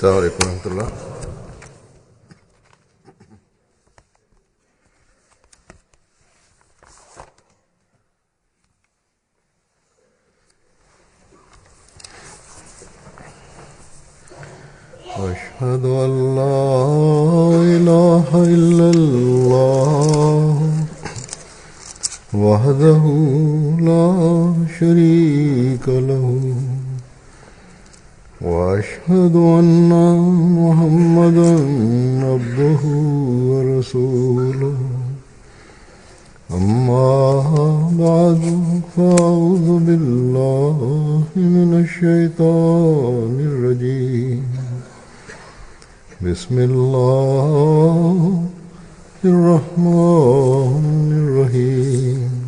السلام عليكم ورحمة الله. أشهد أن لا إله إلا الله وحده لا شريك له وأشهد أن محمدا عبده ورسوله أما بعد فأعوذ بالله من الشيطان الرجيم بسم الله الرحمن الرحيم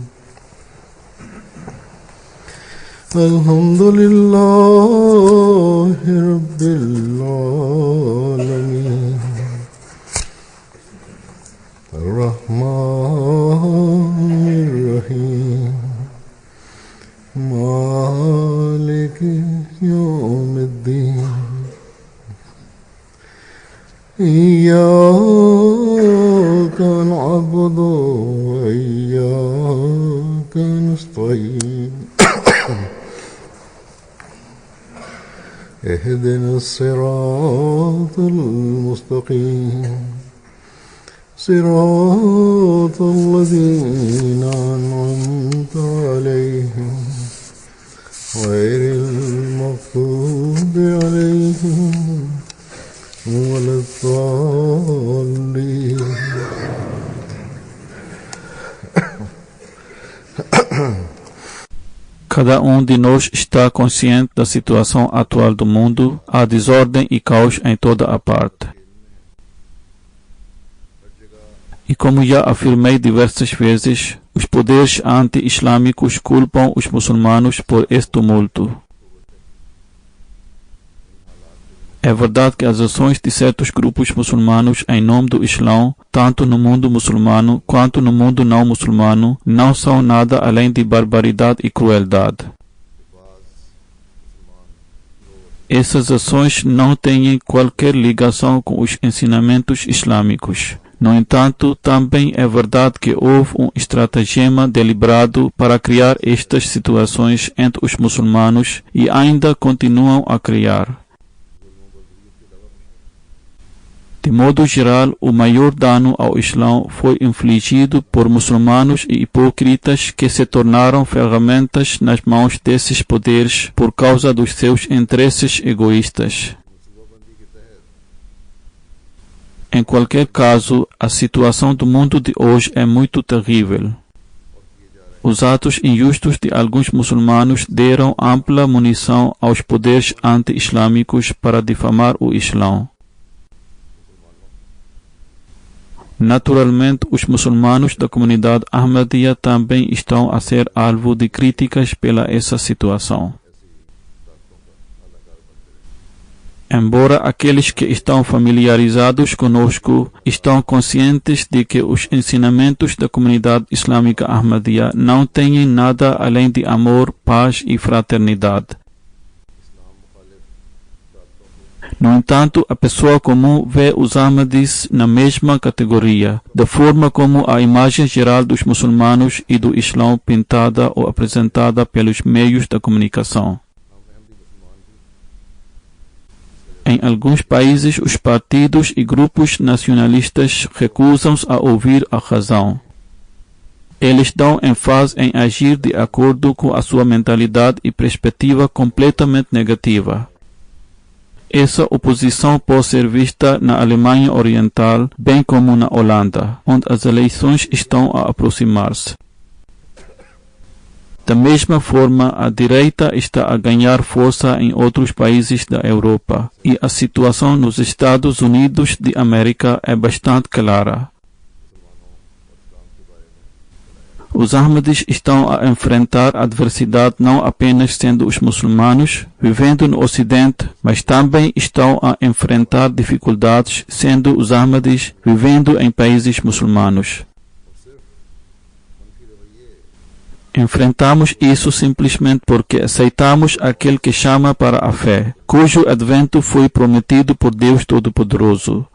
الحمد لله رب العالمين الرحمن الرحيم مالك يوم الدين إياك نعبد وإياك نستعين اهدنا الصراط المستقيم صراط الذين أنعمت عليهم غير المغضوب عليهم ولا الضالين. Cada de nós está consciente da situação atual do mundo, há desordem e caos em toda a parte. E como já afirmei diversas vezes, os poderes anti-islâmicos culpam os muçulmanos por este tumulto. É verdade que as ações de certos grupos muçulmanos em nome do Islão, tanto no mundo muçulmano quanto no mundo não muçulmano, não são nada além de barbaridade e crueldade. Essas ações não têm qualquer ligação com os ensinamentos islâmicos. No entanto, também é verdade que houve um estratagema deliberado para criar estas situações entre os muçulmanos e ainda continuam a criar. De modo geral, o maior dano ao Islão foi infligido por muçulmanos e hipócritas que se tornaram ferramentas nas mãos desses poderes por causa dos seus interesses egoístas. Em qualquer caso, a situação do mundo de hoje é muito terrível. Os atos injustos de alguns muçulmanos deram ampla munição aos poderes anti-islâmicos para difamar o Islão. Naturalmente, os muçulmanos da comunidade Ahmadiyya também estão a ser alvo de críticas pela essa situação. Embora aqueles que estão familiarizados conosco estão conscientes de que os ensinamentos da comunidade islâmica Ahmadiyya não têm nada além de amor, paz e fraternidade. No entanto, a pessoa comum vê os Ahmadis na mesma categoria, da forma como a imagem geral dos muçulmanos e do Islão pintada ou apresentada pelos meios da comunicação. Em alguns países, os partidos e grupos nacionalistas recusam-se a ouvir a razão. Eles dão ênfase em agir de acordo com a sua mentalidade e perspectiva completamente negativa. Essa oposição pode ser vista na Alemanha Oriental, bem como na Holanda, onde as eleições estão a aproximar-se. Da mesma forma, a direita está a ganhar força em outros países da Europa, e a situação nos Estados Unidos de América é bastante clara. Os Ahmadis estão a enfrentar adversidade não apenas sendo os muçulmanos vivendo no Ocidente, mas também estão a enfrentar dificuldades sendo os Ahmadis vivendo em países muçulmanos. Enfrentamos isso simplesmente porque aceitamos aquele que chama para a fé, cujo advento foi prometido por Deus Todo-Poderoso.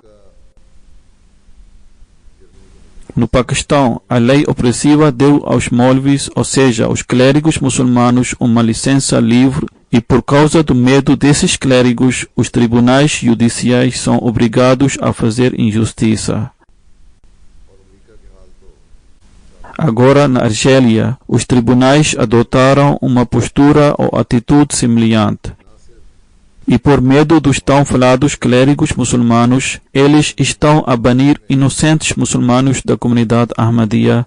No Paquistão, a lei opressiva deu aos Maulvis, ou seja, aos clérigos muçulmanos, uma licença livre, e por causa do medo desses clérigos, os tribunais judiciais são obrigados a fazer injustiça. Agora, na Argélia, os tribunais adotaram uma postura ou atitude semelhante. E por medo dos tão falados clérigos muçulmanos, eles estão a banir inocentes muçulmanos da comunidade Ahmadiyya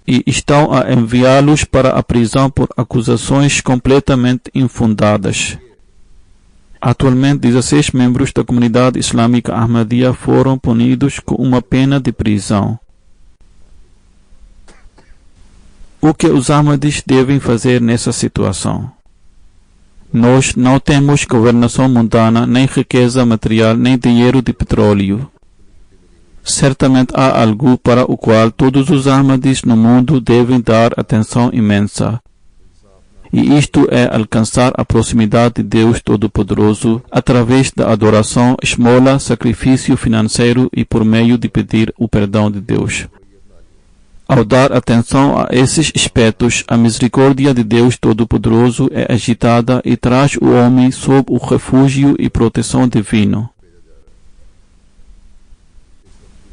e estão a enviá-los para a prisão por acusações completamente infundadas. Atualmente, 16 membros da comunidade islâmica Ahmadiyya foram punidos com uma pena de prisão. O que os Ahmadis devem fazer nessa situação? Nós não temos governação mundana, nem riqueza material, nem dinheiro de petróleo. Certamente há algo para o qual todos os Ahmadis no mundo devem dar atenção imensa. E isto é alcançar a proximidade de Deus Todo-Poderoso através da adoração, esmola, sacrifício financeiro e por meio de pedir o perdão de Deus. Ao dar atenção a esses aspectos, a misericórdia de Deus Todo-Poderoso é agitada e traz o homem sob o refúgio e proteção divino.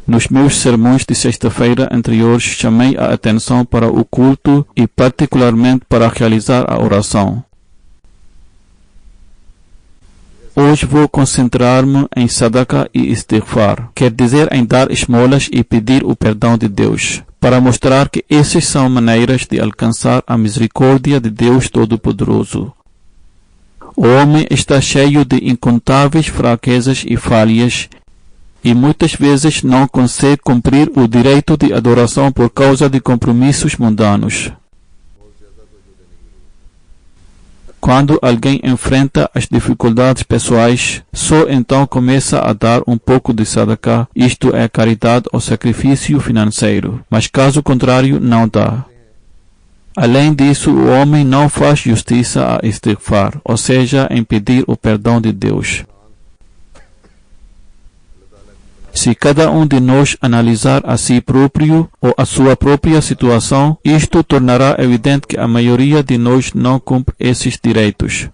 Nos meus sermões de sexta-feira anteriores, chamei a atenção para o culto e particularmente para realizar a oração. Hoje vou concentrar-me em Sadaqah e Istighfar, quer dizer em dar esmolas e pedir o perdão de Deus, para mostrar que essas são maneiras de alcançar a misericórdia de Deus Todo-Poderoso. O homem está cheio de incontáveis fraquezas e falhas, e muitas vezes não consegue cumprir o direito de adoração por causa de compromissos mundanos. Quando alguém enfrenta as dificuldades pessoais, só então começa a dar um pouco de sadaqah, isto é caridade ou sacrifício financeiro, mas caso contrário não dá. Além disso, o homem não faz justiça a istighfar, ou seja, em pedir o perdão de Deus. Se cada um de nós analisar a si próprio ou a sua própria situação, isto tornará evidente que a maioria de nós não cumpre esses direitos.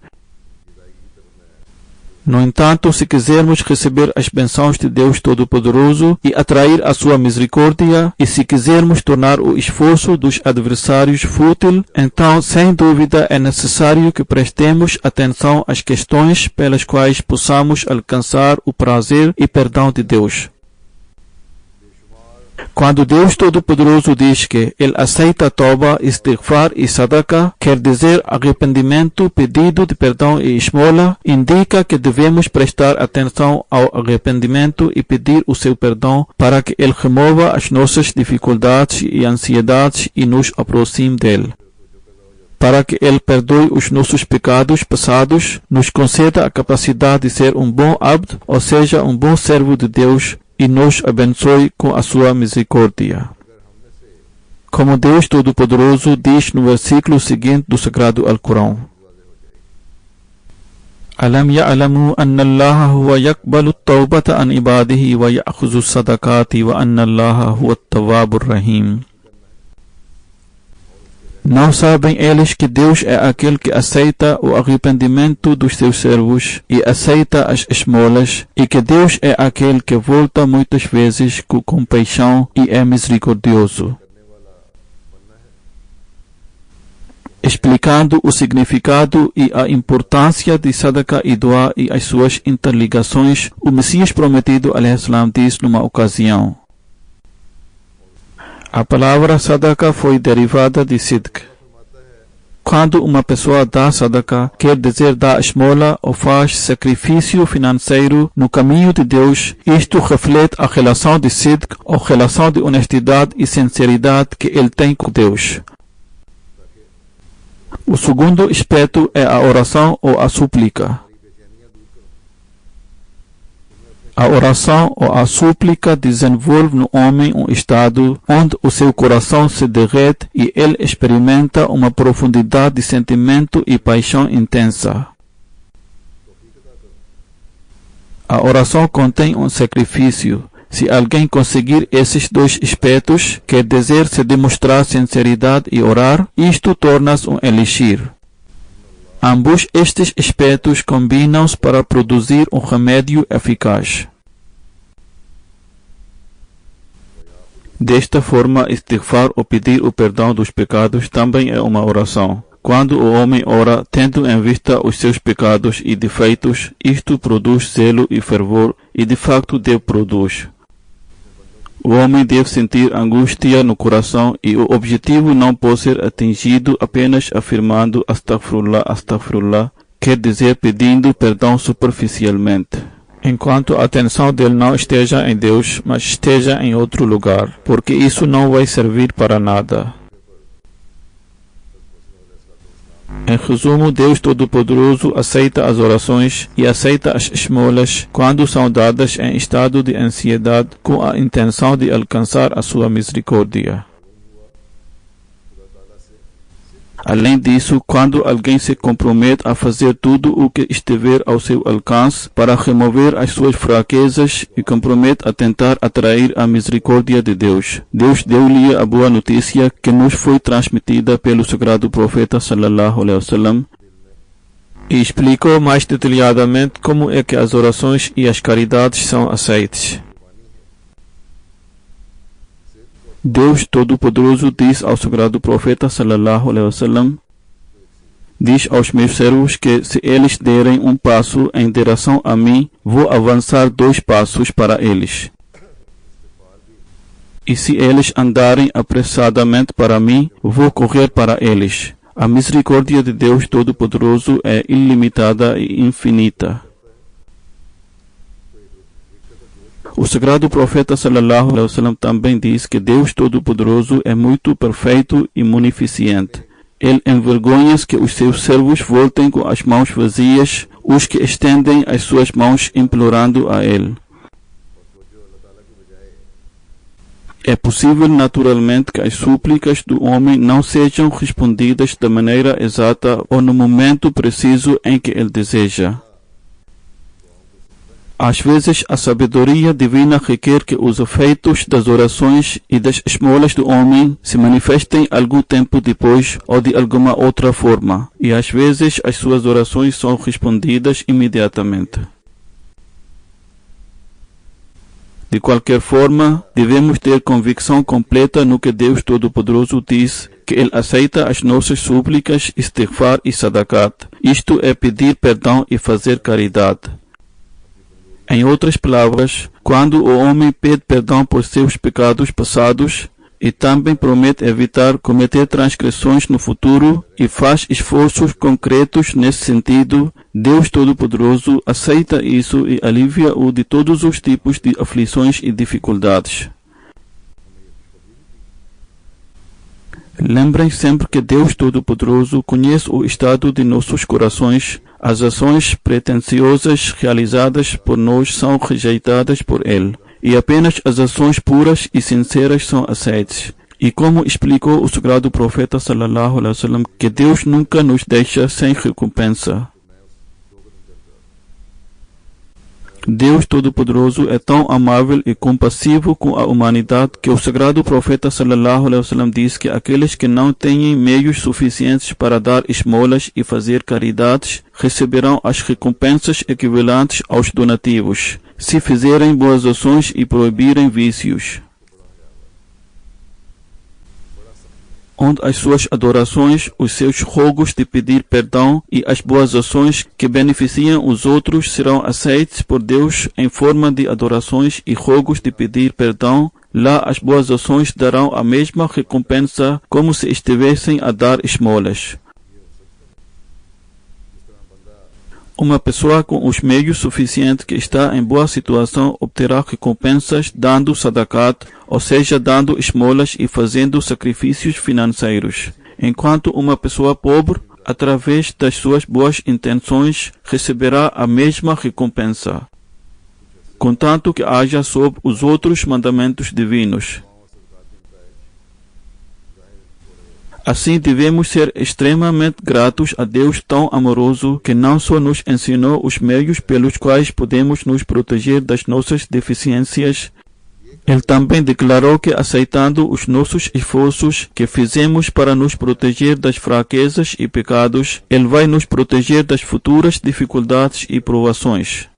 No entanto, se quisermos receber as bênçãos de Deus Todo-Poderoso e atrair a sua misericórdia, e se quisermos tornar o esforço dos adversários fútil, então, sem dúvida, é necessário que prestemos atenção às questões pelas quais possamos alcançar o prazer e perdão de Deus. Quando Deus Todo-Poderoso diz que Ele aceita Tauba, Istighfar e Sadaqah, quer dizer arrependimento, pedido de perdão e esmola, indica que devemos prestar atenção ao arrependimento e pedir o seu perdão para que Ele remova as nossas dificuldades e ansiedades e nos aproxime dEle. Para que Ele perdoe os nossos pecados passados, nos conceda a capacidade de ser um bom abd, ou seja, um bom servo de Deus, e nos abençoe com a sua misericórdia. Como Deus Todo-Poderoso diz no versículo seguinte do Sagrado Alcorão: Alam ya'lamu anna Allaha huwa yaqbalu at-tawbata an ibadihi wa ya'khudhu as-sadaqati wa anna Allaha huwa at-tawwabur rahim. Não sabem eles que Deus é aquele que aceita o arrependimento dos seus servos e aceita as esmolas, e que Deus é aquele que volta muitas vezes com compaixão e é misericordioso. Explicando o significado e a importância de Sadaqah e Dua e as suas interligações, o Messias prometido ﷺ diz numa ocasião: a palavra Sadaqah foi derivada de Sidq. Quando uma pessoa dá Sadaqah, quer dizer dá esmola ou faz sacrifício financeiro no caminho de Deus, isto reflete a relação de Sidq ou relação de honestidade e sinceridade que ele tem com Deus. O segundo aspecto é a oração ou a súplica. A oração ou a súplica desenvolve no homem um estado onde o seu coração se derrete e ele experimenta uma profundidade de sentimento e paixão intensa. A oração contém um sacrifício. Se alguém conseguir esses dois aspectos, quer dizer, se demonstrar sinceridade e orar, isto torna-se um elixir. Ambos estes aspectos combinam-se para produzir um remédio eficaz. Desta forma, istighfar ou pedir o perdão dos pecados também é uma oração. Quando o homem ora, tendo em vista os seus pecados e defeitos, isto produz zelo e fervor, e de facto Deus produz. O homem deve sentir angústia no coração e o objetivo não pode ser atingido apenas afirmando astaghfirullah, astaghfirullah, quer dizer pedindo perdão superficialmente. Enquanto a atenção dele não esteja em Deus, mas esteja em outro lugar, porque isso não vai servir para nada. Em resumo, Deus Todo-Poderoso aceita as orações e aceita as esmolas quando são dadas em estado de ansiedade com a intenção de alcançar a sua misericórdia. Além disso, quando alguém se compromete a fazer tudo o que estiver ao seu alcance para remover as suas fraquezas e compromete a tentar atrair a misericórdia de Deus, Deus deu-lhe a boa notícia que nos foi transmitida pelo sagrado profeta sallallahu alaihi wasallam e explicou mais detalhadamente como é que as orações e as caridades são aceitas. Deus Todo-Poderoso diz ao sagrado profeta sallallahu alaihi wasallam: diz aos meus servos que se eles derem um passo em direção a mim, vou avançar 2 passos para eles. E se eles andarem apressadamente para mim, vou correr para eles. A misericórdia de Deus Todo-Poderoso é ilimitada e infinita. O sagrado profeta sallallahu alaihi wasallam também diz que Deus Todo-Poderoso é muito perfeito e munificente. Ele envergonha-se que os seus servos voltem com as mãos vazias, os que estendem as suas mãos implorando a Ele. É possível naturalmente que as súplicas do homem não sejam respondidas da maneira exata ou no momento preciso em que ele deseja. Às vezes, a sabedoria divina requer que os efeitos das orações e das esmolas do homem se manifestem algum tempo depois ou de alguma outra forma, e às vezes as suas orações são respondidas imediatamente. De qualquer forma, devemos ter convicção completa no que Deus Todo-Poderoso diz, que Ele aceita as nossas súplicas, istighfar e sadakat. Isto é pedir perdão e fazer caridade. Em outras palavras, quando o homem pede perdão por seus pecados passados e também promete evitar cometer transgressões no futuro e faz esforços concretos nesse sentido, Deus Todo-Poderoso aceita isso e alivia-o de todos os tipos de aflições e dificuldades. Lembrem sempre que Deus Todo-Poderoso conhece o estado de nossos corações. As ações pretensiosas realizadas por nós são rejeitadas por Ele, e apenas as ações puras e sinceras são aceitas. E como explicou o sagrado profeta sallallahu alaihi wasallam, que Deus nunca nos deixa sem recompensa. Deus Todo-Poderoso é tão amável e compassivo com a humanidade que o sagrado profeta sallallahu alaihi wasallam diz que aqueles que não têm meios suficientes para dar esmolas e fazer caridades receberão as recompensas equivalentes aos donativos, se fizerem boas ações e proibirem vícios. Onde as suas adorações, os seus rogos de pedir perdão e as boas ações que beneficiam os outros serão aceitos por Deus em forma de adorações e rogos de pedir perdão, lá as boas ações darão a mesma recompensa como se estivessem a dar esmolas. Uma pessoa com os meios suficientes que está em boa situação obterá recompensas dando sadakat, ou seja, dando esmolas e fazendo sacrifícios financeiros, enquanto uma pessoa pobre, através das suas boas intenções, receberá a mesma recompensa. contanto que haja sob os outros mandamentos divinos. Assim, devemos ser extremamente gratos a Deus tão amoroso que não só nos ensinou os meios pelos quais podemos nos proteger das nossas deficiências, Ele também declarou que, aceitando os nossos esforços que fizemos para nos proteger das fraquezas e pecados, Ele vai nos proteger das futuras dificuldades e provações.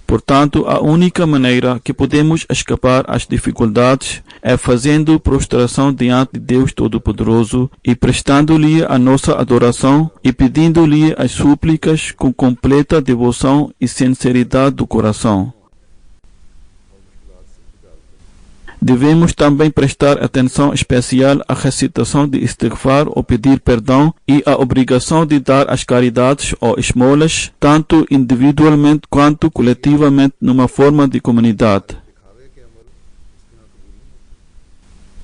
Portanto, a única maneira que podemos escapar às dificuldades é fazendo prostração diante de Deus Todo-Poderoso e prestando-lhe a nossa adoração e pedindo-lhe as súplicas com completa devoção e sinceridade do coração. Devemos também prestar atenção especial à recitação de istighfar ou pedir perdão e à obrigação de dar as caridades ou esmolas, tanto individualmente quanto coletivamente numa forma de comunidade.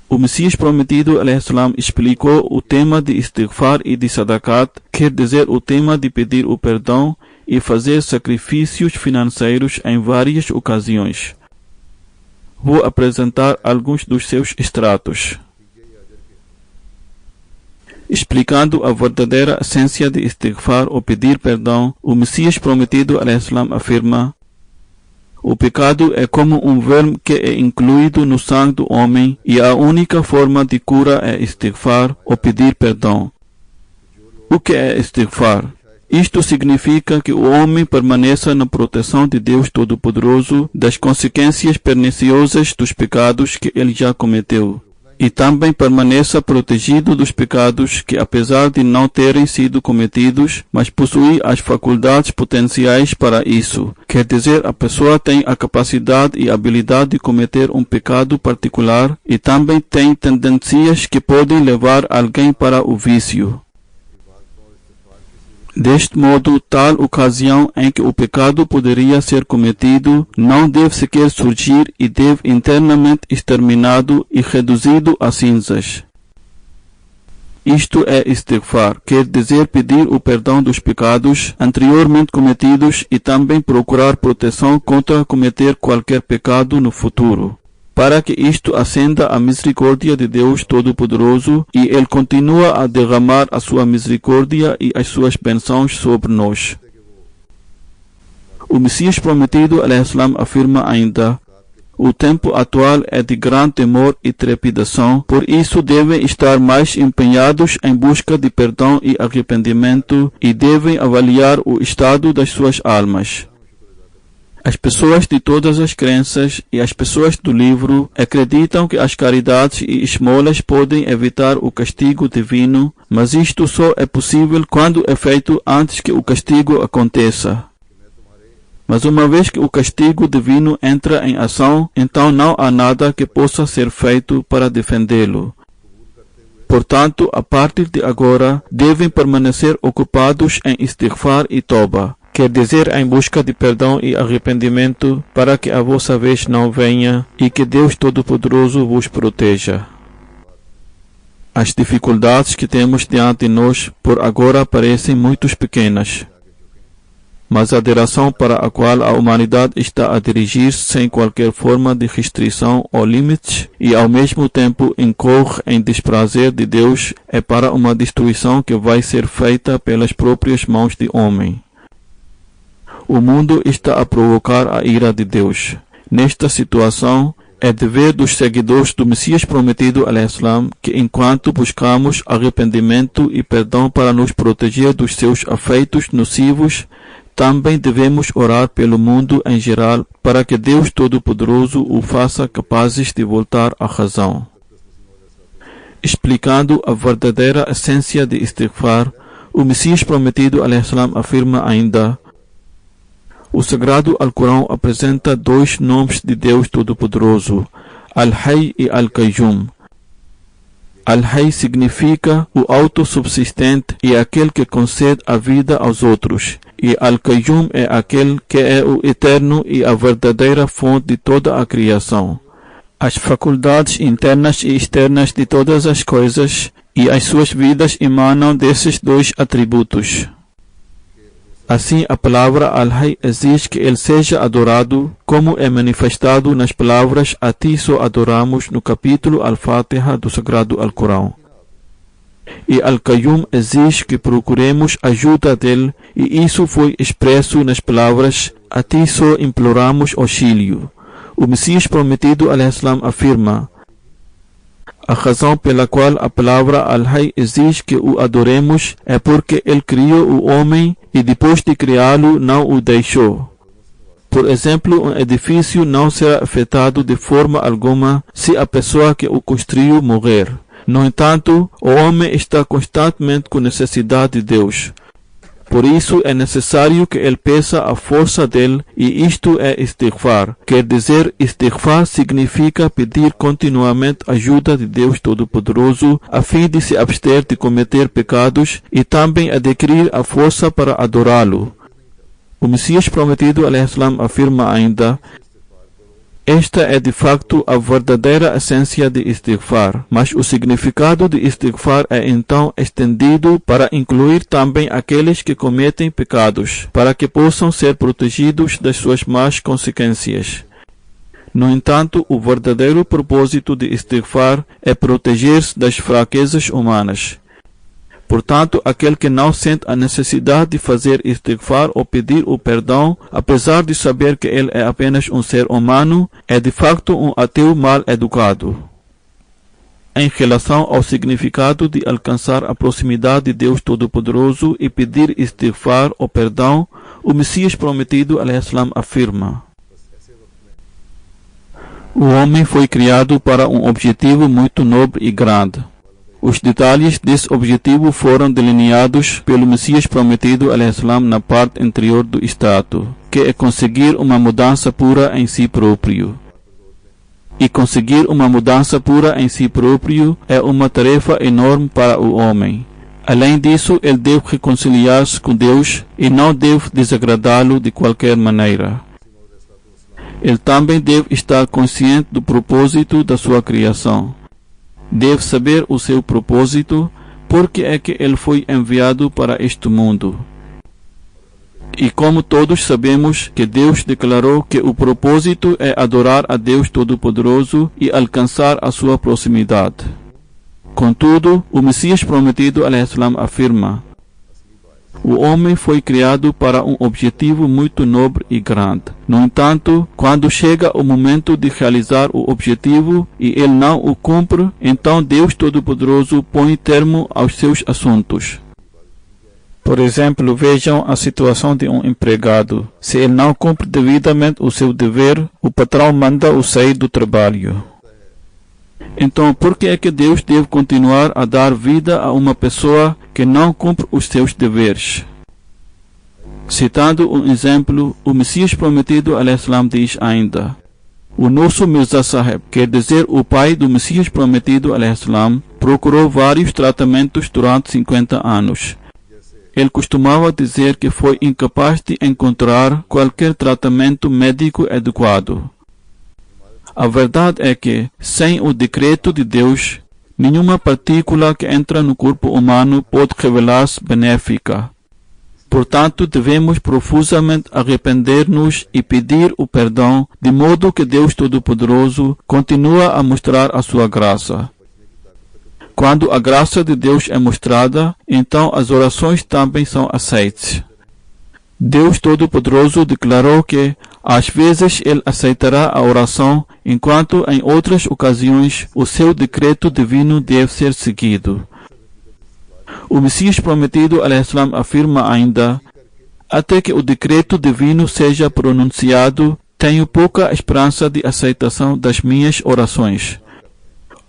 O Messias Prometido ﷺ explicou o tema de istighfar e de sadaqat, quer dizer o tema de pedir o perdão e fazer sacrifícios financeiros em várias ocasiões. Vou apresentar alguns dos seus extratos. Explicando a verdadeira essência de istighfar ou pedir perdão, o Messias Prometido ﷺ afirma: o pecado é como um verme que é incluído no sangue do homem e a única forma de cura é istighfar ou pedir perdão. O que é istighfar? Isto significa que o homem permaneça na proteção de Deus Todo-Poderoso das consequências perniciosas dos pecados que ele já cometeu, e também permaneça protegido dos pecados que, apesar de não terem sido cometidos, mas possui as faculdades potenciais para isso. Quer dizer, a pessoa tem a capacidade e habilidade de cometer um pecado particular e também tem tendências que podem levar alguém para o vício. Deste modo, tal ocasião em que o pecado poderia ser cometido não deve sequer surgir e deve internamente exterminado e reduzido a cinzas. Isto é istighfar, quer dizer pedir o perdão dos pecados anteriormente cometidos e também procurar proteção contra cometer qualquer pecado no futuro, para que isto acenda a misericórdia de Deus Todo-Poderoso e Ele continua a derramar a sua misericórdia e as suas bênçãos sobre nós. O Messias Prometido ﷺ afirma ainda: o tempo atual é de grande temor e trepidação, por isso devem estar mais empenhados em busca de perdão e arrependimento e devem avaliar o estado das suas almas. As pessoas de todas as crenças e as pessoas do livro acreditam que as caridades e esmolas podem evitar o castigo divino, mas isto só é possível quando é feito antes que o castigo aconteça. Mas uma vez que o castigo divino entra em ação, então não há nada que possa ser feito para defendê-lo. Portanto, a partir de agora, devem permanecer ocupados em istighfar e toba, quer dizer, em busca de perdão e arrependimento, para que a vossa vez não venha e que Deus Todo-Poderoso vos proteja. As dificuldades que temos diante de nós por agora parecem muito pequenas, mas a direção para a qual a humanidade está a dirigir-se sem qualquer forma de restrição ou limites e ao mesmo tempo incorre em desprazer de Deus é para uma destruição que vai ser feita pelas próprias mãos de homem. O mundo está a provocar a ira de Deus. Nesta situação, é dever dos seguidores do Messias Prometido ﷺ que, enquanto buscamos arrependimento e perdão para nos proteger dos seus afeitos nocivos, também devemos orar pelo mundo em geral para que Deus Todo-Poderoso o faça capazes de voltar à razão. Explicando a verdadeira essência de istighfar, o Messias Prometido ﷺ afirma ainda: o Sagrado Alcorão apresenta dois nomes de Deus Todo-Poderoso, Al-Hay e Al-Qayyum. Al-Hay significa o autossubsistente e aquele que concede a vida aos outros, e Al-Qayyum é aquele que é o eterno e a verdadeira fonte de toda a criação. As faculdades internas e externas de todas as coisas e as suas vidas emanam desses dois atributos. Assim, a palavra Al-Hay exige que ele seja adorado, como é manifestado nas palavras "A ti só adoramos" no capítulo Al-Fatiha do Sagrado Al-Corão. E Al-Qayyum exige que procuremos ajuda dele, e isso foi expresso nas palavras "A ti só imploramos auxílio". O Messias prometido al-Islam afirma: a razão pela qual a palavra Al-Hay exige que o adoremos é porque ele criou o homem e depois de criá-lo não o deixou. Por exemplo, um edifício não será afetado de forma alguma se a pessoa que o construiu morrer. No entanto, o homem está constantemente com necessidade de Deus. Por isso é necessário que ele peça a força dele, e isto é istighfar. Quer dizer, istighfar significa pedir continuamente ajuda de Deus Todo-Poderoso a fim de se abster de cometer pecados e também adquirir a força para adorá-lo. O Messias prometido al-Islam afirma ainda: esta é de facto a verdadeira essência de istighfar, mas o significado de istighfar é então estendido para incluir também aqueles que cometem pecados, para que possam ser protegidos das suas más consequências. No entanto, o verdadeiro propósito de istighfar é proteger-se das fraquezas humanas. Portanto, aquele que não sente a necessidade de fazer istighfar ou pedir o perdão, apesar de saber que ele é apenas um ser humano, é de facto um ateu mal educado. Em relação ao significado de alcançar a proximidade de Deus Todo-Poderoso e pedir istighfar ou perdão, o Messias prometido al-Islam afirma: o homem foi criado para um objetivo muito nobre e grande. Os detalhes desse objetivo foram delineados pelo Messias prometido al-Islam na parte anterior do estado, que é conseguir uma mudança pura em si próprio. E conseguir uma mudança pura em si próprio é uma tarefa enorme para o homem. Além disso, ele deve reconciliar-se com Deus e não deve desagradá-lo de qualquer maneira. Ele também deve estar consciente do propósito da sua criação. Deve saber o seu propósito, porque é que ele foi enviado para este mundo. E como todos sabemos que Deus declarou que o propósito é adorar a Deus Todo-Poderoso e alcançar a sua proximidade. Contudo, o Messias prometido al-Islam afirma: o homem foi criado para um objetivo muito nobre e grande. No entanto, quando chega o momento de realizar o objetivo e ele não o cumpre, então Deus Todo-Poderoso põe termo aos seus assuntos. Por exemplo, vejam a situação de um empregado. Se ele não cumpre devidamente o seu dever, o patrão manda-o sair do trabalho. Então, por que é que Deus deve continuar a dar vida a uma pessoa que não cumpre os seus deveres? Citando um exemplo, o Messias prometido al-Islam diz ainda: o nosso Mirza Sahib, quer dizer o pai do Messias prometido al-Islam, procurou vários tratamentos durante 50 anos. Ele costumava dizer que foi incapaz de encontrar qualquer tratamento médico adequado. A verdade é que, sem o decreto de Deus, nenhuma partícula que entra no corpo humano pode revelar-se benéfica. Portanto, devemos profusamente arrepender-nos e pedir o perdão, de modo que Deus Todo-Poderoso continua a mostrar a sua graça. Quando a graça de Deus é mostrada, então as orações também são aceitas. Deus Todo-Poderoso declarou que, às vezes, ele aceitará a oração, enquanto em outras ocasiões o seu decreto divino deve ser seguido. O Messias prometido al-Islam afirma ainda: até que o decreto divino seja pronunciado, tenho pouca esperança de aceitação das minhas orações.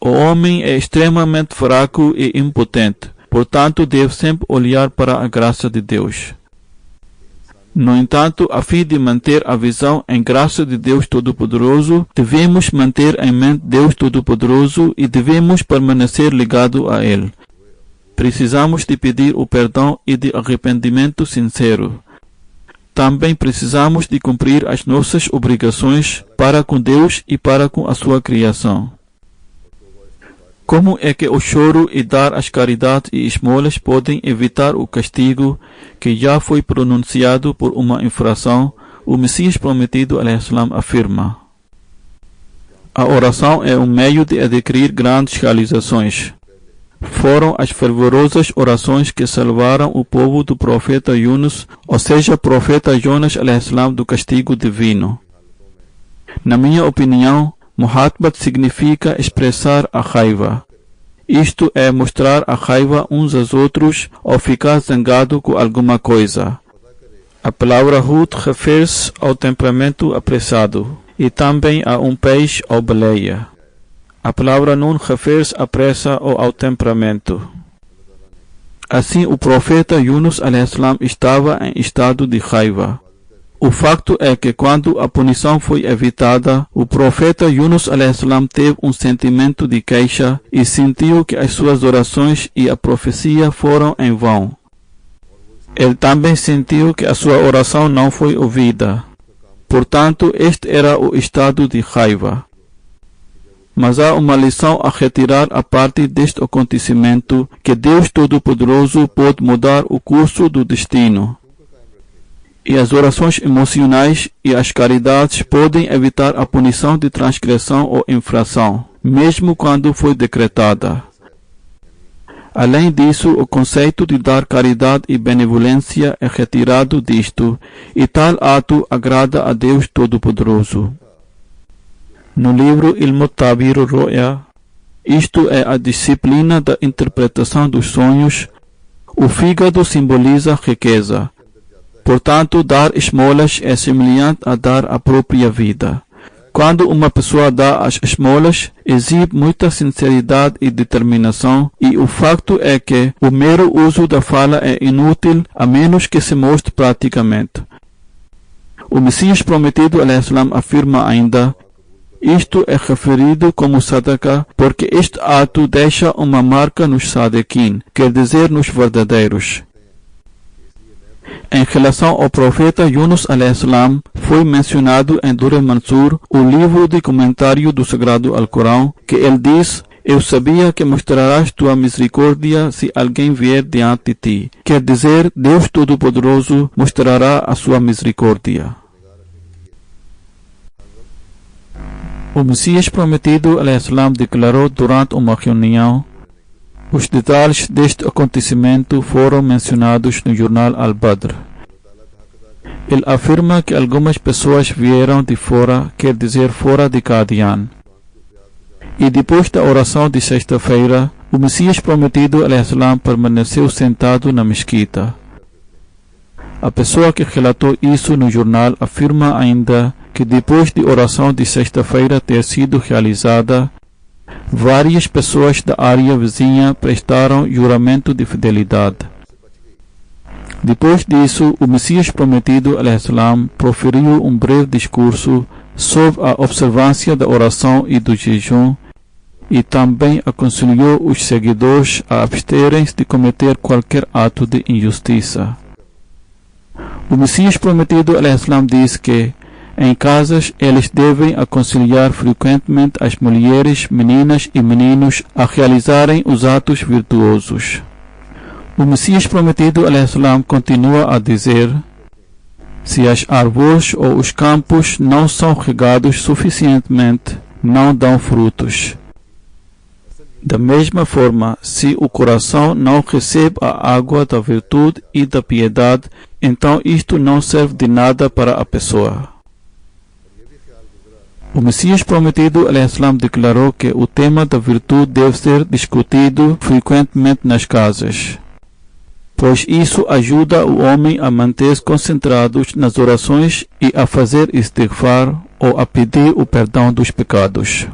O homem é extremamente fraco e impotente, portanto deve sempre olhar para a graça de Deus. No entanto, a fim de manter a visão em graça de Deus Todo-Poderoso, devemos manter em mente Deus Todo-Poderoso e devemos permanecer ligados a Ele. Precisamos de pedir o perdão e de arrependimento sincero. Também precisamos de cumprir as nossas obrigações para com Deus e para com a sua criação. Como é que o choro e dar as caridades e esmolas podem evitar o castigo que já foi pronunciado por uma infração? O Messias prometido, al-Islam, afirma: a oração é um meio de adquirir grandes realizações. Foram as fervorosas orações que salvaram o povo do profeta Yunus, ou seja, profeta Jonas, al-Islam, do castigo divino. Na minha opinião, Muhatbat significa expressar a raiva. Isto é mostrar a raiva uns aos outros ou ficar zangado com alguma coisa. A palavra Hud refere-se ao temperamento apressado e também a um peixe ou baleia. A palavra Nun refere-se à pressa ou ao temperamento. Assim, o profeta Yunus al-Islam estava em estado de raiva. O facto é que quando a punição foi evitada, o profeta Yunus al-Islam teve um sentimento de queixa e sentiu que as suas orações e a profecia foram em vão. Ele também sentiu que a sua oração não foi ouvida. Portanto, este era o estado de raiva. Mas há uma lição a retirar a partir deste acontecimento, que Deus Todo-Poderoso pode mudar o curso do destino. E as orações emocionais e as caridades podem evitar a punição de transgressão ou infração, mesmo quando foi decretada. Além disso, o conceito de dar caridade e benevolência é retirado disto, e tal ato agrada a Deus Todo-Poderoso. No livro Ilm Tabir Ru'ya, isto é a disciplina da interpretação dos sonhos, o fígado simboliza riqueza. Portanto, dar esmolas é semelhante a dar a própria vida. Quando uma pessoa dá as esmolas, exibe muita sinceridade e determinação, e o facto é que o mero uso da fala é inútil a menos que se mostre praticamente. O Messias prometido, al-Islam, afirma ainda: isto é referido como sadaqa porque este ato deixa uma marca nos sadiqin, quer dizer, nos verdadeiros. Em relação ao profeta Yunus al-Islam, foi mencionado em Dur al-Mansur, o livro de comentário do Sagrado Alcorão, que ele diz: eu sabia que mostrarás tua misericórdia se alguém vier diante de ti. Quer dizer, Deus Todo-Poderoso mostrará a sua misericórdia. O Messias prometido, al-Islam, declarou durante uma reunião: os detalhes deste acontecimento foram mencionados no jornal Al-Badr. Ele afirma que algumas pessoas vieram de fora, quer dizer, fora de Qadian. E depois da oração de sexta-feira, o Messias prometido, al-Islam, permaneceu sentado na mesquita. A pessoa que relatou isso no jornal afirma ainda que depois de oração de sexta-feira ter sido realizada, várias pessoas da área vizinha prestaram juramento de fidelidade. Depois disso, o Messias prometido, al-Islam, proferiu um breve discurso sobre a observância da oração e do jejum e também aconselhou os seguidores a absterem-se de cometer qualquer ato de injustiça. O Messias prometido, al-Islam, diz que em casas, eles devem aconselhar frequentemente as mulheres, meninas e meninos a realizarem os atos virtuosos. O Messias prometido, al-Islam, continua a dizer: se as árvores ou os campos não são regados suficientemente, não dão frutos. Da mesma forma, se o coração não recebe a água da virtude e da piedade, então isto não serve de nada para a pessoa. O Messias prometido, al-Islam, declarou que o tema da virtude deve ser discutido frequentemente nas casas, pois isso ajuda o homem a manter-se concentrados nas orações e a fazer istighfar ou a pedir o perdão dos pecados.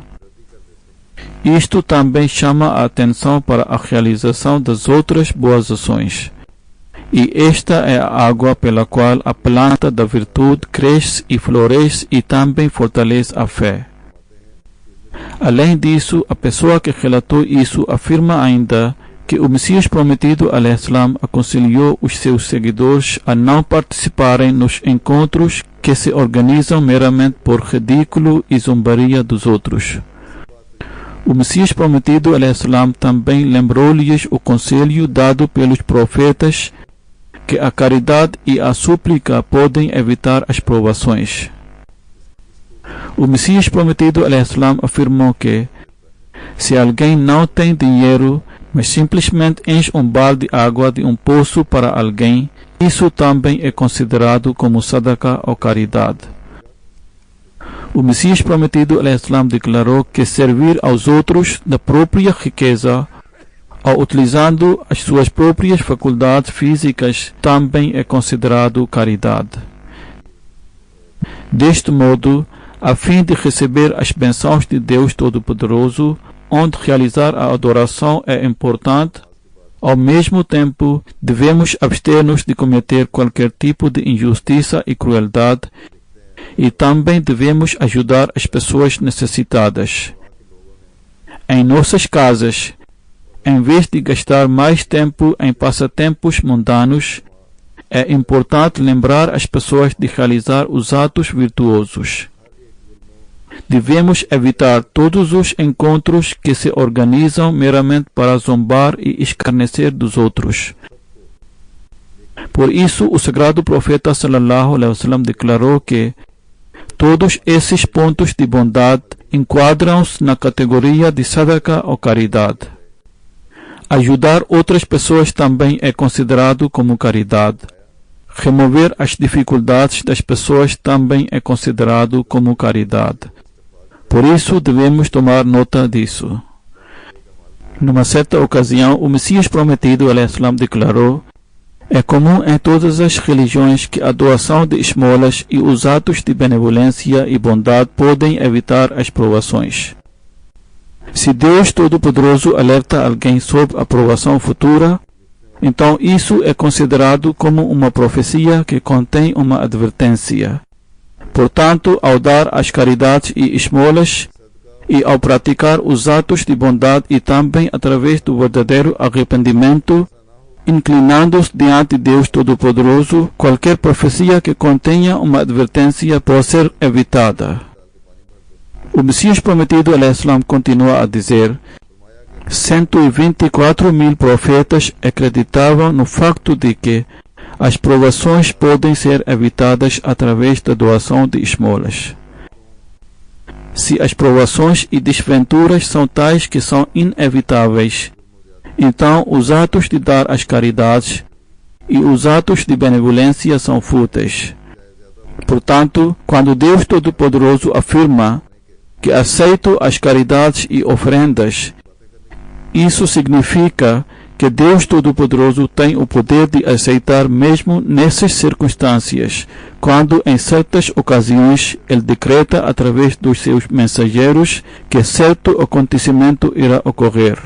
Isto também chama a atenção para a realização das outras boas ações. E esta é a água pela qual a planta da virtude cresce e floresce e também fortalece a fé. Além disso, a pessoa que relatou isso afirma ainda que o Messias prometido, al-Islam, aconselhou os seus seguidores a não participarem nos encontros que se organizam meramente por ridículo e zombaria dos outros. O Messias prometido, alaihissalam, também lembrou-lhes o conselho dado pelos profetas que a caridade e a súplica podem evitar as provações. O Messias prometido, alaihissalam, afirmou que se alguém não tem dinheiro, mas simplesmente enche um balde de água de um poço para alguém, isso também é considerado como sadaqa ou caridade. O Messias prometido, alaihissalam, declarou que servir aos outros da própria riqueza ou utilizando as suas próprias faculdades físicas também é considerado caridade. Deste modo, a fim de receber as bênçãos de Deus Todo-Poderoso, onde realizar a adoração é importante, ao mesmo tempo devemos abster-nos de cometer qualquer tipo de injustiça e crueldade, e também devemos ajudar as pessoas necessitadas. Em nossas casas, em vez de gastar mais tempo em passatempos mundanos, é importante lembrar as pessoas de realizar os atos virtuosos. Devemos evitar todos os encontros que se organizam meramente para zombar e escarnecer dos outros. Por isso, o sagrado profeta sallallahu alaihi wasallam declarou que todos esses pontos de bondade enquadram-se na categoria de sadaqa ou caridade. Ajudar outras pessoas também é considerado como caridade. Remover as dificuldades das pessoas também é considerado como caridade. Por isso, devemos tomar nota disso. Numa certa ocasião, o Messias prometido, alaihissalam, declarou: é comum em todas as religiões que a doação de esmolas e os atos de benevolência e bondade podem evitar as provações. Se Deus Todo-Poderoso alerta alguém sobre a provação futura, então isso é considerado como uma profecia que contém uma advertência. Portanto, ao dar as caridades e esmolas, e ao praticar os atos de bondade e também através do verdadeiro arrependimento, inclinando-se diante de Deus Todo-Poderoso, qualquer profecia que contenha uma advertência pode ser evitada. O Messias prometido, alaihissalam, continua a dizer: 124.000 profetas acreditavam no facto de que as provações podem ser evitadas através da doação de esmolas. Se as provações e desventuras são tais que são inevitáveis, então os atos de dar as caridades e os atos de benevolência são fúteis. Portanto, quando Deus Todo-Poderoso afirma que aceita as caridades e oferendas, isso significa que Deus Todo-Poderoso tem o poder de aceitar mesmo nessas circunstâncias, quando em certas ocasiões Ele decreta através dos seus mensageiros que certo acontecimento irá ocorrer.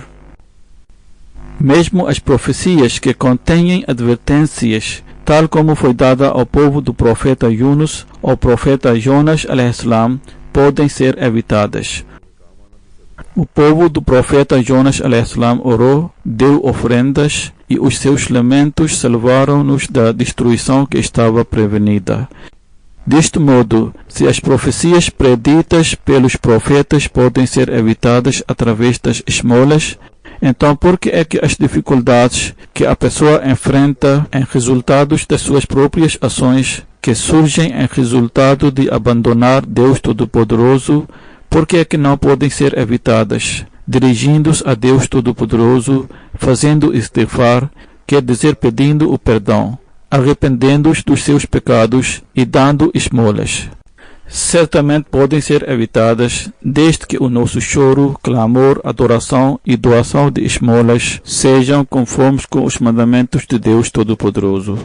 Mesmo as profecias que contêm advertências, tal como foi dada ao povo do profeta Yunus ou profeta Jonas, alaihissalam, podem ser evitadas. O povo do profeta Jonas, alaihissalam, orou, deu ofrendas e os seus lamentos salvaram-nos da destruição que estava prevenida. Deste modo, se as profecias preditas pelos profetas podem ser evitadas através das esmolas, então por que é que as dificuldades que a pessoa enfrenta em resultados das suas próprias ações, que surgem em resultado de abandonar Deus Todo-Poderoso, por que é que não podem ser evitadas? Dirigindo-se a Deus Todo-Poderoso, fazendo istighfar, quer dizer pedindo o perdão, arrependendo-se dos seus pecados e dando esmolas. Certamente podem ser evitadas, desde que o nosso choro, clamor, adoração e doação de esmolas sejam conformes com os mandamentos de Deus Todo-Poderoso.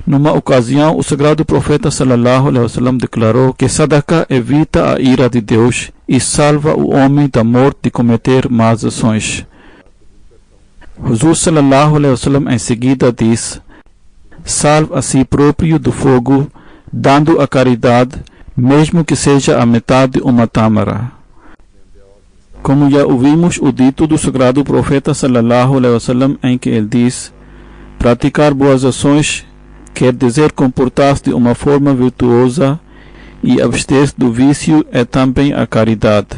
Numa ocasião, o sagrado profeta sallallahu alaihi wasallam declarou que sadaqa evita a ira de Deus e salva o homem da morte de cometer más ações. Huzur sallallahu alaihi wasallam em seguida diz: salve a si próprio do fogo, dando a caridade, mesmo que seja a metade de uma tâmara. Como já ouvimos o dito do sagrado profeta sallallahu alaihi wasallam em que ele diz: praticar boas ações quer dizer comportar-se de uma forma virtuosa, e abster-se do vício é também a caridade.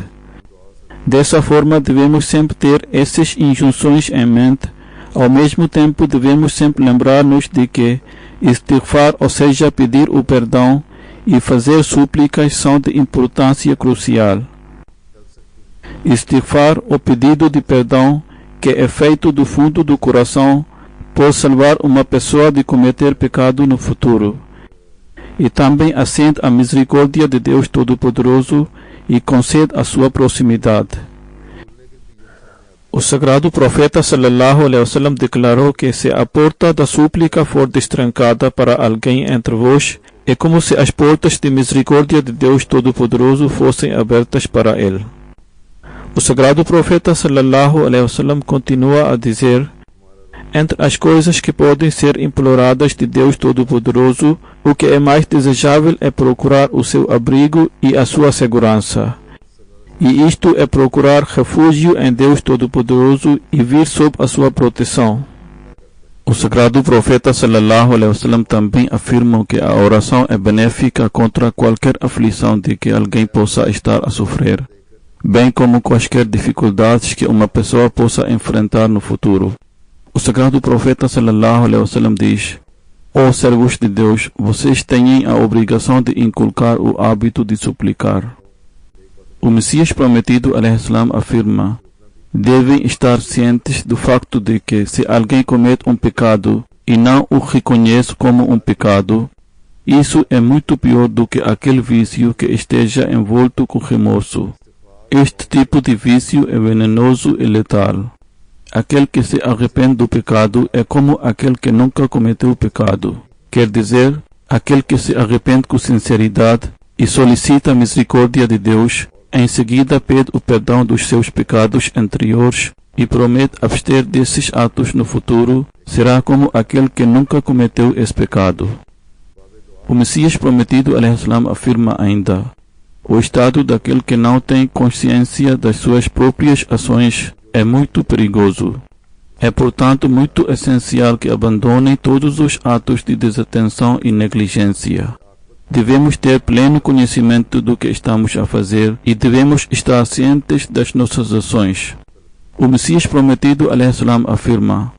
Dessa forma, devemos sempre ter essas injunções em mente. Ao mesmo tempo, devemos sempre lembrar-nos de que istighfar, ou seja, pedir o perdão e fazer súplicas, são de importância crucial. Istighfar, o pedido de perdão, que é feito do fundo do coração, pode salvar uma pessoa de cometer pecado no futuro. E também acende a misericórdia de Deus Todo-Poderoso e concede a sua proximidade. O sagrado profeta sallallahu alaihi wasallam declarou que se a porta da súplica for destrancada para alguém entre vós, é como se as portas de misericórdia de Deus Todo-Poderoso fossem abertas para ele. O sagrado profeta sallallahu alaihi wasallam continua a dizer: entre as coisas que podem ser imploradas de Deus Todo-Poderoso, o que é mais desejável é procurar o seu abrigo e a sua segurança. E isto é procurar refúgio em Deus Todo-Poderoso e vir sob a sua proteção. O sagrado profeta sallallahu alaihi wasallam também afirma que a oração é benéfica contra qualquer aflição de que alguém possa estar a sofrer, bem como quaisquer dificuldades que uma pessoa possa enfrentar no futuro. O sagrado profeta sallallahu alaihi wasallam diz: ó servos de Deus, vocês têm a obrigação de inculcar o hábito de suplicar. O Messias prometido alaihi salam afirma: devem estar cientes do facto de que se alguém comete um pecado e não o reconhece como um pecado, isso é muito pior do que aquele vício que esteja envolto com remorso. Este tipo de vício é venenoso e letal. Aquele que se arrepende do pecado é como aquele que nunca cometeu o pecado. Quer dizer, aquele que se arrepende com sinceridade e solicita a misericórdia de Deus, em seguida pede o perdão dos seus pecados anteriores e promete abster desses atos no futuro, será como aquele que nunca cometeu esse pecado. O Messias prometido alaihi salam afirma ainda: o estado daquele que não tem consciência das suas próprias ações é muito perigoso. É, portanto, muito essencial que abandonem todos os atos de desatenção e negligência. Devemos ter pleno conhecimento do que estamos a fazer e devemos estar cientes das nossas ações. O Messias prometido alaihi salam afirma: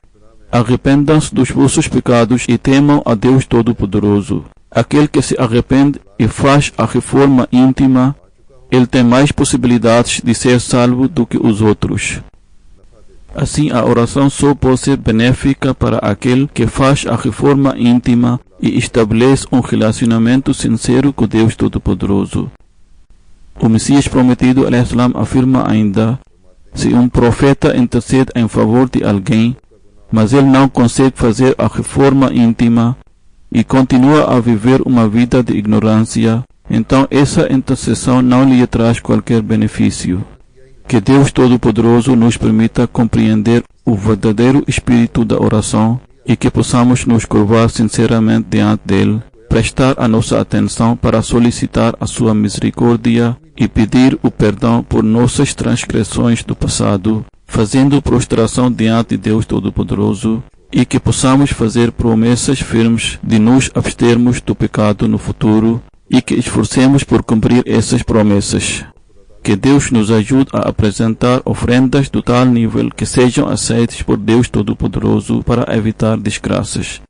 arrependam-se dos vossos pecados e temam a Deus Todo-Poderoso. Aquele que se arrepende e faz a reforma íntima, ele tem mais possibilidades de ser salvo do que os outros. Assim, a oração só pode ser benéfica para aquele que faz a reforma íntima e estabelece um relacionamento sincero com Deus Todo-Poderoso. O Messias prometido alaihi salam afirma ainda: se um profeta intercede em favor de alguém, mas ele não consegue fazer a reforma íntima e continua a viver uma vida de ignorância, então essa intercessão não lhe traz qualquer benefício. Que Deus Todo-Poderoso nos permita compreender o verdadeiro espírito da oração e que possamos nos curvar sinceramente diante dele, prestar a nossa atenção para solicitar a sua misericórdia e pedir o perdão por nossas transgressões do passado, fazendo prostração diante de Deus Todo-Poderoso, e que possamos fazer promessas firmes de nos abstermos do pecado no futuro e que esforcemos por cumprir essas promessas. Que Deus nos ajude a apresentar ofrendas do tal nível que sejam aceitas por Deus Todo-Poderoso para evitar desgraças.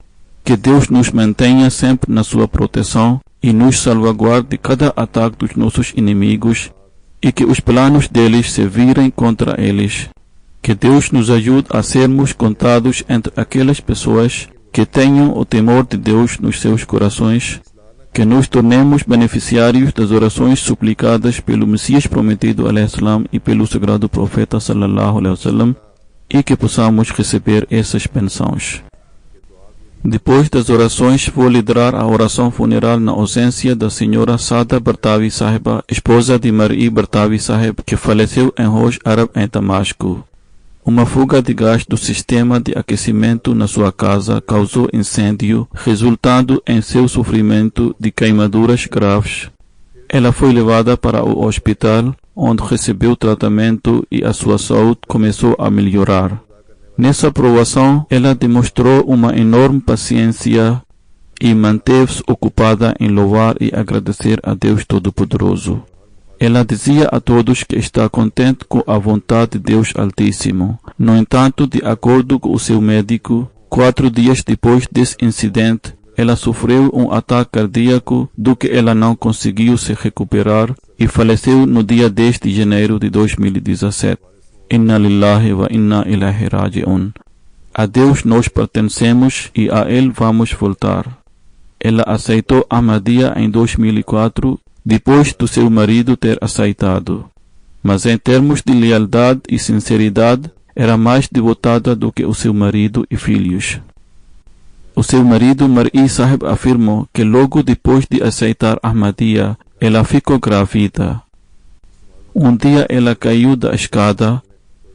Que Deus nos mantenha sempre na sua proteção e nos salvaguarde de cada ataque dos nossos inimigos e que os planos deles se virem contra eles. Que Deus nos ajude a sermos contados entre aquelas pessoas que tenham o temor de Deus nos seus corações. Que nos tornemos beneficiários das orações suplicadas pelo Messias prometido alaihi salam e pelo sagrado profeta sallallahu alaihi wasallam e que possamos receber essas bênçãos. Depois das orações, vou liderar a oração funeral na ausência da senhora Sada Bartawi Sahiba, esposa de Mar'i Bartawi Sahib, que faleceu em Hoj Arab em Damasco. Uma fuga de gás do sistema de aquecimento na sua casa causou incêndio, resultando em seu sofrimento de queimaduras graves. Ela foi levada para o hospital, onde recebeu tratamento e a sua saúde começou a melhorar. Nessa provação, ela demonstrou uma enorme paciência e manteve-se ocupada em louvar e agradecer a Deus Todo-Poderoso. Ela dizia a todos que está contente com a vontade de Deus Altíssimo. No entanto, de acordo com o seu médico, 4 dias depois desse incidente, ela sofreu um ataque cardíaco do que ela não conseguiu se recuperar e faleceu no dia 10 de janeiro de 2017. Inna lillahi wa inna ilaihi raji'un. A Deus nós pertencemos e a Ele vamos voltar. Ela aceitou Ahmadiyya em 2004, depois do seu marido ter aceitado. Mas em termos de lealdade e sinceridade, era mais devotada do que o seu marido e filhos. O seu marido Mar'i Sahib afirmou que logo depois de aceitar Ahmadiyya, ela ficou grávida. Um dia ela caiu da escada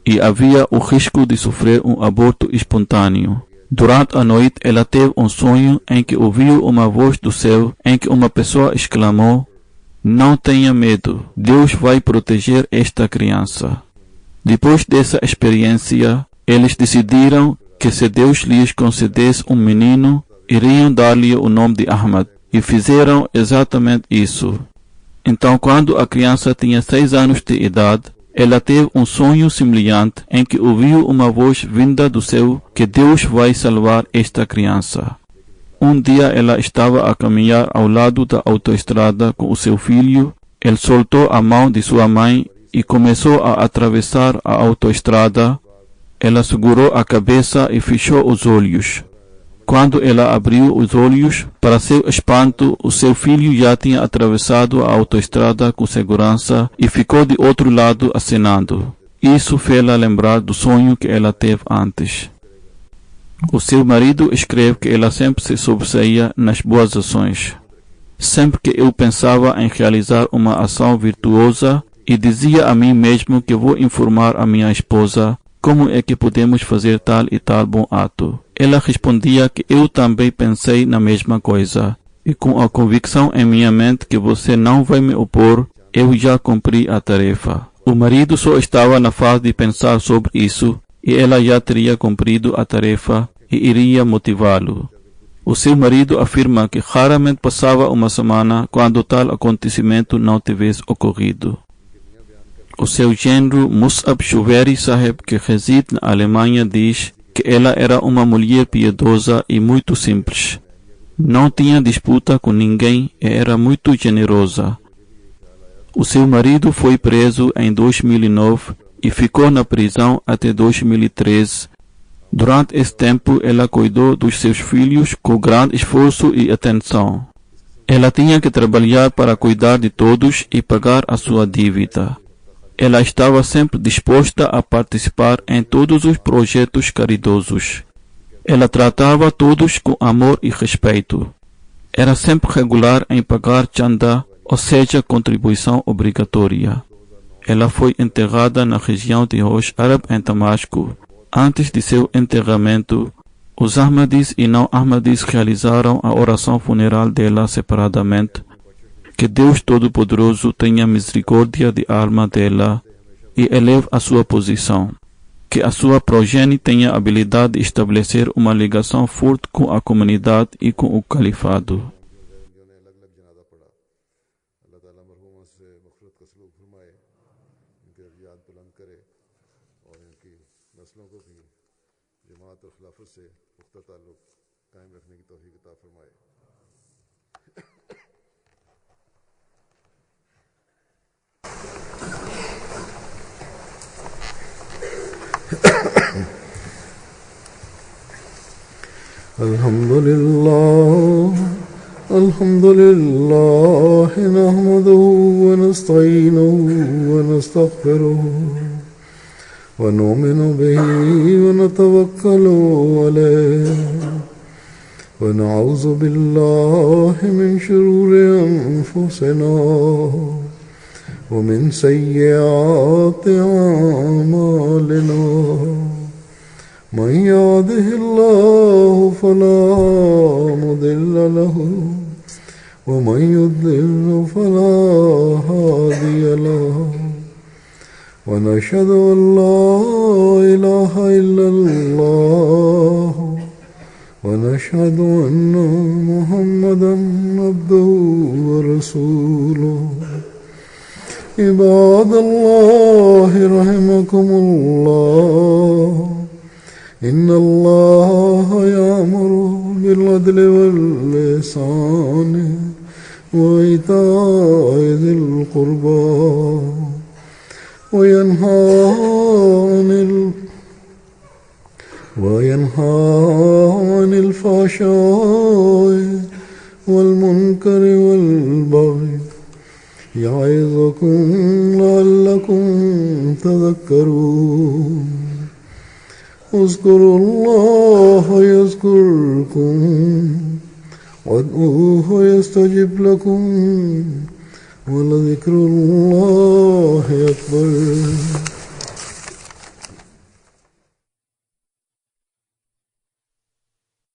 e havia o risco de sofrer um aborto espontâneo. Durante a noite, ela teve um sonho em que ouviu uma voz do céu em que uma pessoa exclamou: "Não tenha medo, Deus vai proteger esta criança." Depois dessa experiência, eles decidiram que se Deus lhes concedesse um menino, iriam dar-lhe o nome de Ahmad, e fizeram exatamente isso. Então, quando a criança tinha 6 anos de idade, ela teve um sonho semelhante em que ouviu uma voz vinda do céu que Deus vai salvar esta criança. Um dia ela estava a caminhar ao lado da autoestrada com o seu filho. Ele soltou a mão de sua mãe e começou a atravessar a autoestrada. Ela segurou a cabeça e fechou os olhos. Quando ela abriu os olhos, para seu espanto, o seu filho já tinha atravessado a autoestrada com segurança e ficou de outro lado acenando. Isso fez-la lembrar do sonho que ela teve antes. O seu marido escreve que ela sempre se sobressaía nas boas ações. Sempre que eu pensava em realizar uma ação virtuosa, e dizia a mim mesmo que vou informar a minha esposa como é que podemos fazer tal e tal bom ato. Ela respondia que eu também pensei na mesma coisa, e com a convicção em minha mente que você não vai me opor, eu já cumpri a tarefa. O marido só estava na fase de pensar sobre isso, e ela já teria cumprido a tarefa e iria motivá-lo. O seu marido afirma que raramente passava uma semana quando tal acontecimento não tivesse ocorrido. O seu genro Mus'ab Shuveri Sahib, que reside na Alemanha, diz que ela era uma mulher piedosa e muito simples. Não tinha disputa com ninguém e era muito generosa. O seu marido foi preso em 2009 e ficou na prisão até 2013. Durante esse tempo, ela cuidou dos seus filhos com grande esforço e atenção. Ela tinha que trabalhar para cuidar de todos e pagar a sua dívida. Ela estava sempre disposta a participar em todos os projetos caridosos. Ela tratava todos com amor e respeito. Era sempre regular em pagar chanda, ou seja, contribuição obrigatória. Ela foi enterrada na região de Rosh Arab, em Damasco. Antes de seu enterramento, os Ahmadis e não Ahmadis realizaram a oração funeral dela separadamente. Que Deus Todo-Poderoso tenha misericórdia de alma dela e eleve a sua posição. Que a sua progenie tenha a habilidade de estabelecer uma ligação forte com a comunidade e com o califado. Alhamdulillah, nahmaduhu wa nasta'inuhu wa nastaghfiruh wa nu'minu bihi wa natawakkalu alayhi wa na'udhu billahi min shururi anfusina wa min sayyiati a'malina. من يهده الله فلا مضل له ومن يضلل فلا هادي له ونشهد أن لا إله إلا الله ونشهد أن محمدا عبده ورسوله عباد الله رحمكم الله إن الله يأمر بالعدل والإحسان وإيتاء ذي القربى وينهى عن الفحشاء والمنكر والبغي يعظكم لعلكم تذكرون اذكروا الله يذكركم وادعوه يستجب لكم ولذكر الله أكبر.